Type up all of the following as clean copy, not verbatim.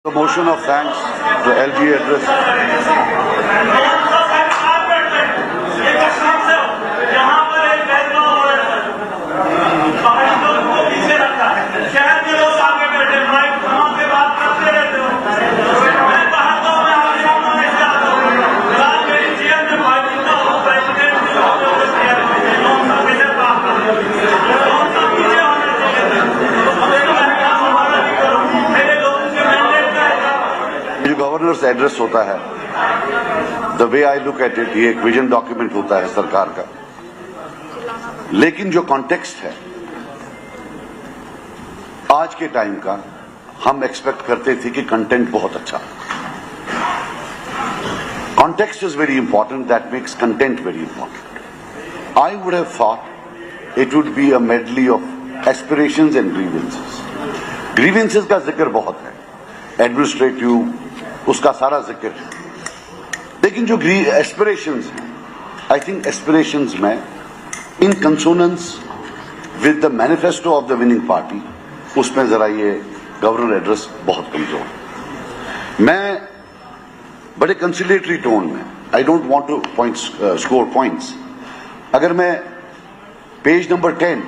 The motion of thanks to LG address. जो governors address होता है, the way I look at it, ये एक विजन डॉक्यूमेंट होता है सरकार का, लेकिन जो कॉन्टेक्स्ट है आज के टाइम का, हम एक्सपेक्ट करते थे कि कंटेंट बहुत अच्छा। Context is very important, that makes content very important. I would have thought it would be a medley of aspirations and grievances. Grievances का जिक्र बहुत है, एडमिनिस्ट्रेटिव उसका सारा जिक्र है, लेकिन जो एस्पिरेशंस हैं, आई थिंक एस्पिरेशंस में in consonance with the manifesto of the winning party, उसमें जरा ये गवर्नर एड्रेस बहुत कमजोर है। मैं बड़े कंसिलेटरी टोन में, I don't want to score points, अगर मैं पेज नंबर 10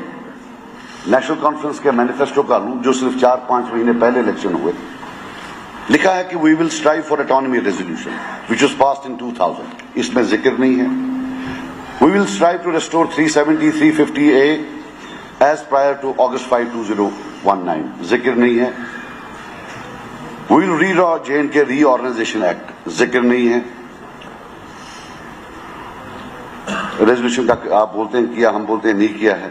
नेशनल कॉन्फ्रेंस के मैनिफेस्टो का लूं, जो सिर्फ 4-5 महीने पहले इलेक्शन हुए, लिखा है कि we will strive for autonomy resolution which was passed in 2000, इसमें जिक्र नहीं है। We will strive to restore 370, 350A as prior to August 5, 2019, जिक्र नहीं है। We will redraw J&K Reorganisation Act, जिक्र नहीं है। रेजोल्यूशन का आप बोलते हैं किया, हम बोलते हैं नहीं किया है।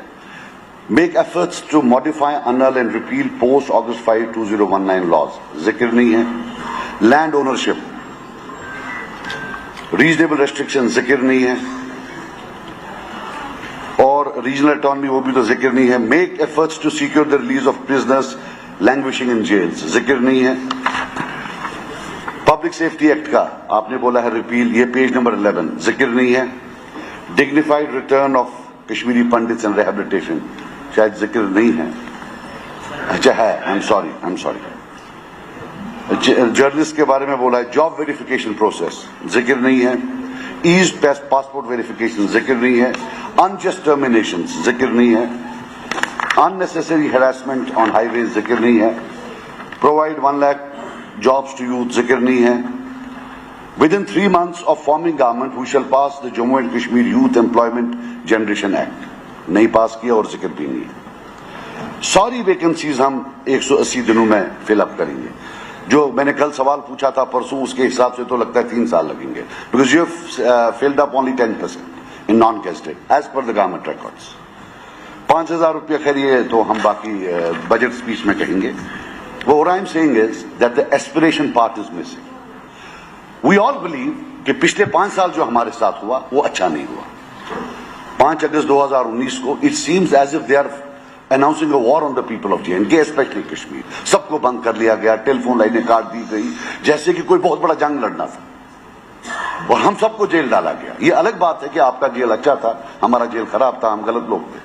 Make efforts to modify, annul and repeal post-August 5, 2019 laws. जिक्र नहीं है। Land ownership, reasonable restrictions, जिक्र नहीं है। और regional autonomy, वो भी तो जिक्र नहीं है। Make efforts to secure the release of prisoners languishing in jails, जिक्र नहीं है। Public Safety Act का आपने बोला है रिपील, ये पेज नंबर 11, जिक्र नहीं है। Dignified return of Kashmiri Pandits and rehabilitation, शायद जिक्र नहीं है। अच्छा है, आई एम सॉरी। जर्नलिस्ट के बारे में बोला है। जॉब वेरिफिकेशन प्रोसेस, जिक्र नहीं है। ईज पासपोर्ट वेरिफिकेशन, जिक्र नहीं है। अनजस्ट टर्मिनेशन, जिक्र नहीं है। अननेसेसरी हैरेसमेंट ऑन हाईवे, जिक्र नहीं है। Provide 1 lakh jobs to youth, जिक्र नहीं है। Within 3 months of forming government, we shall pass the Jammu and Kashmir Youth Employment Generation Act, नहीं पास किया और जिक्र भी नहीं है। सारी वैकेंसीज हम 180 दिनों में फिलअप करेंगे। जो मैंने कल सवाल पूछा था परसों, उसके हिसाब से तो लगता है 3 साल लगेंगे, because you filled up only 10% in non gazetted as per the government records. 5,000 रुपया, खैर ये तो हम बाकी बजट स्पीच में कहेंगे। What I am saying is that the aspiration part is missing. We all believe कि पिछले 5 साल जो हमारे साथ हुआ वो अच्छा नहीं हुआ। 5 अगस्त 2019 को it seems as if they are announcing a war on the people of J&K, specially Kashmir. सबको बंद कर लिया गया, टेलीफोन लाइनें काट दी गई, जैसे कि कोई बहुत बड़ा जंग लड़ना था, और हम सबको जेल डाला गया। ये अलग बात है कि आपका जेल अच्छा था, हमारा जेल खराब था, हम गलत लोग थे,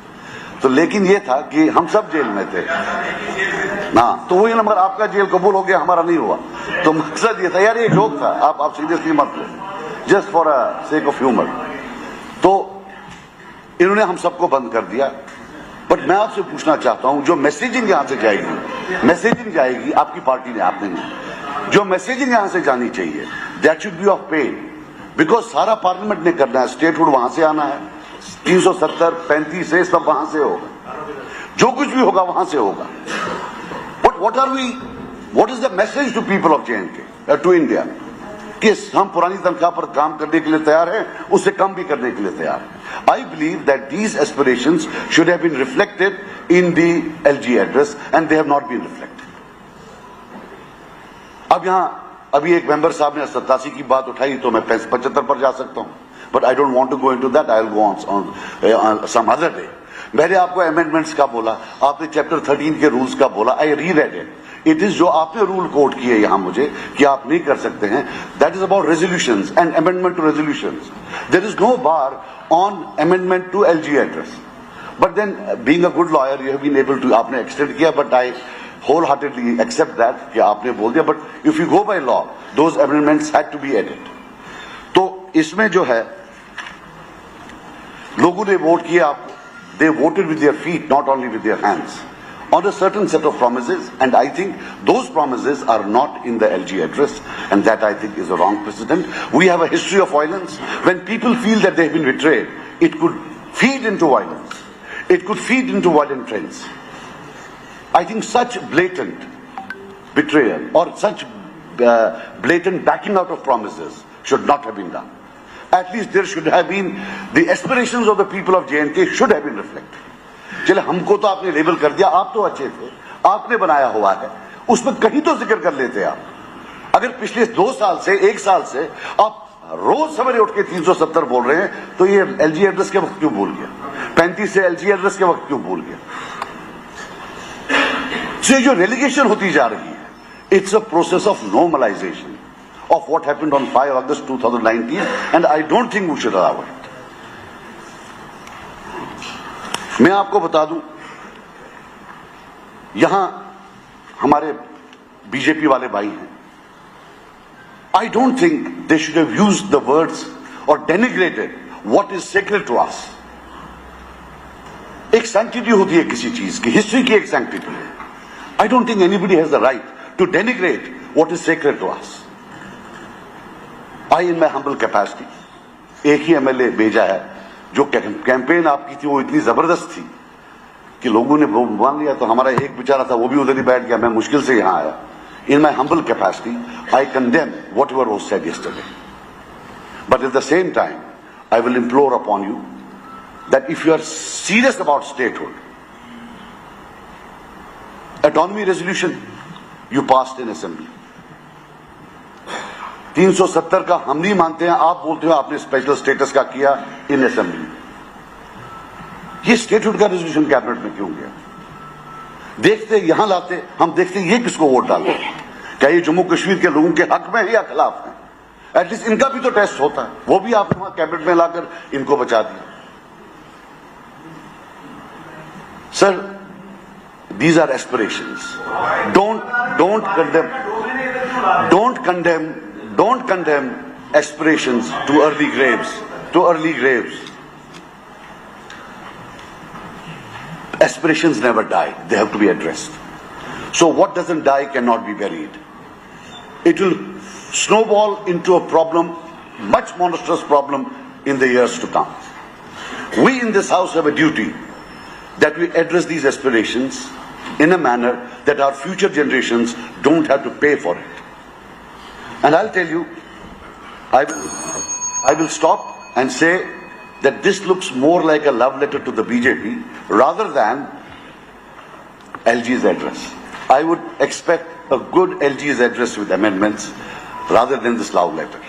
तो लेकिन ये था कि हम सब जेल में थे ना, तो वही नंबर, आपका जेल कबूल हो गया, हमारा नहीं हुआ। तो मकसद ये था यार, ये जोक था, आप सीरियसली मत लो, just for a sake of humour. तो इन्होंने हम सबको बंद कर दिया। बट मैं आपसे पूछना चाहता हूं, जो मैसेजिंग यहां से जाएगी, मैसेजिंग जाएगी आपकी पार्टी ने, आपने नहीं, जो मैसेजिंग यहां से जानी चाहिए, that should be of pen, because सारा पार्लियामेंट ने करना है, स्टेटहुड वहां से आना है, 370, 35 से सब वहां से होगा, जो कुछ भी होगा वहां से होगा। But what is the message to people of J&K, to India, कि हम पुरानी तनख्वाह पर काम करने के लिए तैयार हैं, उससे कम भी करने के लिए तैयार हैं। I believe that these aspirations should have been reflected in the LG address and they have not been reflected. अब यहां अभी एक मेंबर साहब ने 87 की बात उठाई, तो मैं 75 पर जा सकता हूं, but I don't want to go into that. I'll go on some other day. मैंने आपको अमेंडमेंट्स का बोला, आपने चैप्टर 13 के रूल्स का बोला, आई रीरेड इट। इट इज जो आपने रूल कोट किए यहां मुझे कि आप नहीं कर सकते हैं, that is about resolutions and amendment to resolutions. There is no bar on amendment to LG address. But then being a good lawyer, you have been able to, आपने एक्सटेंड किया, but I wholeheartedly accept that कि आपने बोल दिया, but if you go by law, those amendments had to be added. तो इसमें जो है लोगों ने वोट किया, they voted with their feet, not only with their hands, on a certain set of promises, and I think those promises are not in the LG address, and that I think is a wrong precedent. We have a history of violence. When people feel that they have been betrayed, it could feed into violence. It could feed into violent trends. I think such blatant betrayal or such blatant backing out of promises should not have been done. At least there should have been, the aspirations of the people of J&K should have been reflected. चले हमको तो आपने label कर दिया, आप तो अच्छे थे, आपने बनाया हुआ है, उसमें कहीं तो जिक्र कर लेते आप. अगर पिछले 2 साल से 1 साल से आप रोज सवेरे उठ के 370 बोल रहे हैं, तो ये एलजी एड्रेस के वक्त क्यों भूल गया? 35 से एलजी एड्रेस के वक्त क्यों भूल गया? ये जो रेलिगेशन होती जा रही है, it's a process of normalisation of what happened on 5 अगस्त 2019, and I don't think we should allow it. मैं आपको बता दूं, यहां हमारे बीजेपी वाले भाई हैं. I don't think they should have used the words और denigrated what is sacred to us. एक सैंक्टिटी होती है किसी चीज की, हिस्ट्री की एक सैंक्टिटी है. I don't think anybody has the right to denigrate what is sacred to us. I, in my humble capacity, एक ही एमएलए भेजा है. जो कैंपेन आपकी थी वो इतनी जबरदस्त थी कि लोगों ने मान लिया, तो हमारा एक बेचारा था वो भी उधर ही बैठ गया. मैं मुश्किल से यहां आया. In my humble capacity, I condemn whatever was said yesterday. But at the same time, I will implore upon you that if you are serious about statehood, autonomy resolution you passed in assembly. 370 का हम नहीं मानते हैं, आप बोलते हो आपने special status का किया इन असेंबली. ये स्टेटहुड का रेजोल्यूशन कैबिनेट में क्यों गया? देखते यहां लाते, हम देखते ये किसको वोट डालते. क्या ये जम्मू कश्मीर के लोगों के हक में है या खिलाफ है? एटलीस्ट इनका भी तो टेस्ट होता है. वो भी आपने वहां कैबिनेट में लाकर इनको बचा दिया. Sir, these are aspirations. Don't condemn aspirations to early graves. Aspirations never die. They have to be addressed. So what doesn't die cannot be buried. It will snowball into a problem, much monstrous problem in the years to come. We in this house have a duty that we address these aspirations in a manner that our future generations don't have to pay for it. And I'll tell you, I will stop and say that this looks more like a love letter to the BJP rather than LG's address. I would expect a good LG's address with amendments rather than this love letter.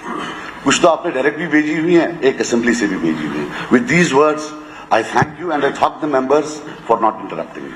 कुछ तो आपने direct भी भेजी हुई है, एक assembly से भी भेजी हुई है. With these words, I thank you and I thank the members for not interrupting me.